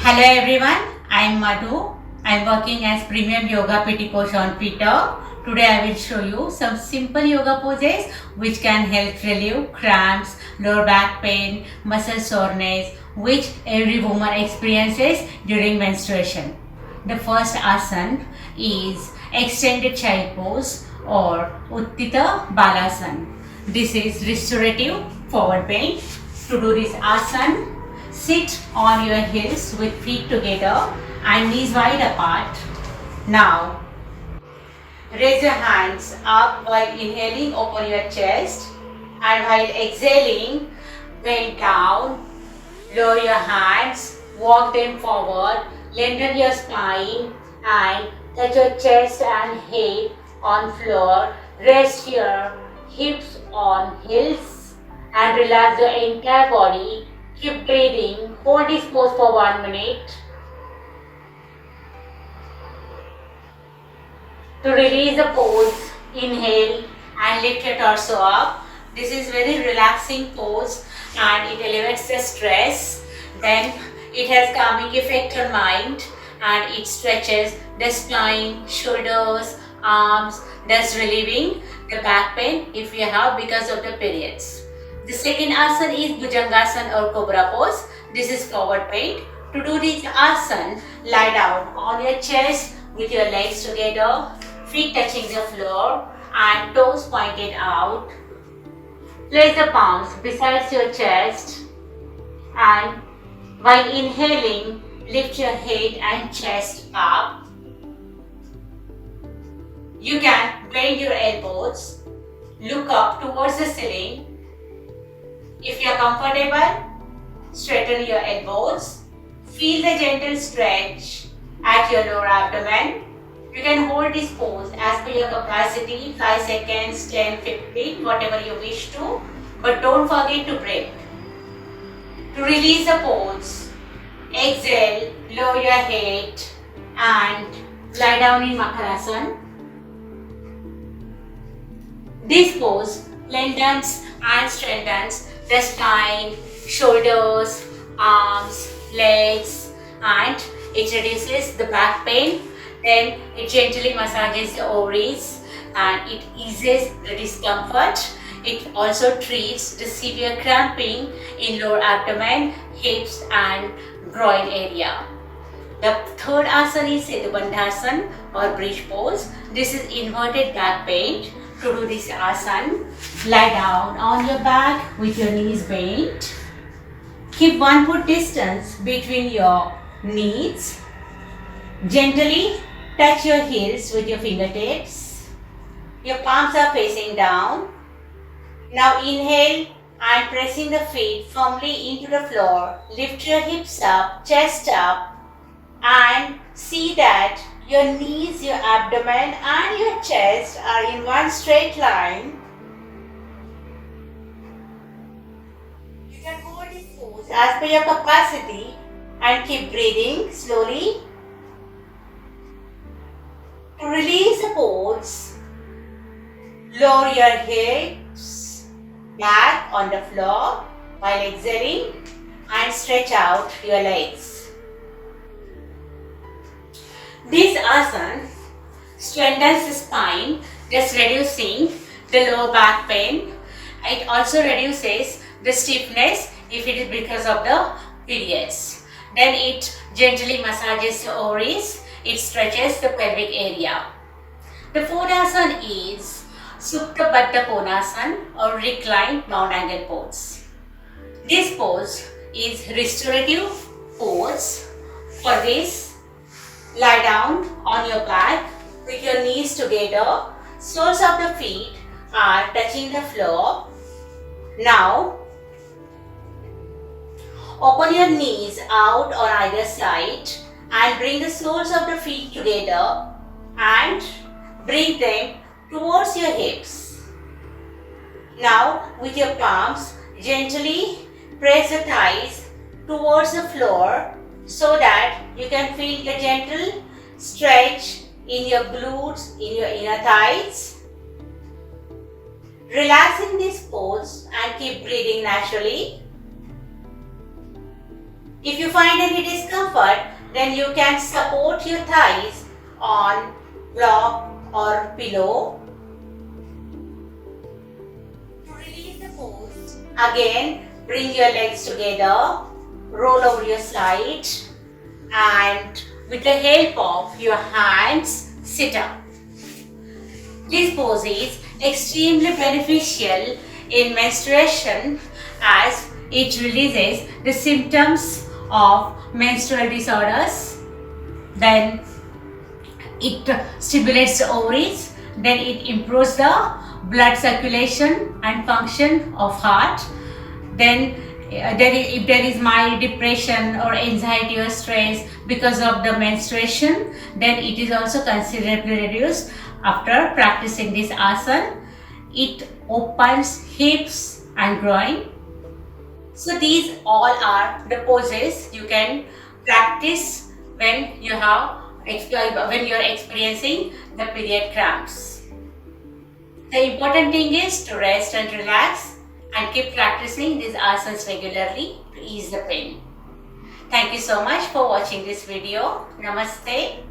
Hello everyone, I am Madhu. I am working as Premium Yoga PT Coach on Twitter. Today I will show you some simple yoga poses which can help relieve cramps, lower back pain, muscle soreness which every woman experiences during menstruation. The first asana is extended child pose or Utthita Balasana. This is restorative forward bend. To do this asana, sit on your heels with feet together and knees wide apart. Now, raise your hands up while inhaling, open your chest, and while exhaling, bend down, lower your hands, walk them forward, lengthen your spine and touch your chest and head on floor. Rest your hips on heels and relax your entire body. Keep breathing. Hold this pose for 1 minute. To release the pose, inhale and lift your torso up. This is very relaxing pose and it elevates the stress. Then it has calming effect on mind and it stretches the spine, shoulders, arms, thus relieving the back pain if you have because of the periods. The second asana is bhujanga or Cobra pose. This is forward bend. To do this asana, lie down on your chest with your legs together, feet touching the floor and toes pointed out. Place the palms beside your chest and while inhaling, lift your head and chest up. You can bend your elbows, look up towards the ceiling. If you are comfortable, straighten your elbows. Feel the gentle stretch at your lower abdomen. You can hold this pose as per your capacity, 5 seconds, 10, 15, whatever you wish to. But don't forget to breathe. To release the pose, exhale, lower your head and lie down in Makarasana. This pose lengthens and strengthens the spine, shoulders, arms, legs and it reduces the back pain. Then it gently massages the ovaries and it eases the discomfort. It also treats the severe cramping in lower abdomen, hips and groin area. The third asana is Setu Bandhanasana or bridge pose. This is inverted back bend. To do this asana, lie down on your back with your knees bent. Keep 1 foot distance between your knees. Gently touch your heels with your fingertips. Your palms are facing down. Now inhale and pressing the feet firmly into the floor. Lift your hips up, chest up and see that your knees, your abdomen and your chest are in one straight line. You can hold this pose as per your capacity and keep breathing slowly. To release the pose, lower your hips back on the floor while exhaling and stretch out your legs. This asana strengthens the spine, thus reducing the lower back pain. It also reduces the stiffness if it is because of the periods. Then it gently massages the ovaries. It stretches the pelvic area. The fourth asana is Supta Badda Konasana or Recline Mount Angle Pose. This pose is restorative pose. For this, lie down on your back with your knees together. Soles of the feet are touching the floor. Now, open your knees out on either side and bring the soles of the feet together and bring them towards your hips. Now, with your palms, gently press the thighs towards the floor so that you can feel the gentle stretch in your glutes, in your inner thighs. Relax in this pose and keep breathing naturally. If you find any discomfort, then you can support your thighs on block or pillow. To release the pose, again bring your legs together, roll over your side, and with the help of your hands, sit up. This pose is extremely beneficial in menstruation as it releases the symptoms of menstrual disorders, then it stimulates the ovaries, then it improves the blood circulation and function of heart, then if there is mild depression or anxiety or stress because of the menstruation, then it is also considerably reduced after practicing this asana. It opens hips and groin. So these all are the poses you can practice when you are experiencing the period cramps. The important thing is to rest and relax and keep practicing these asanas regularly to ease the pain. Thank you so much for watching this video. Namaste.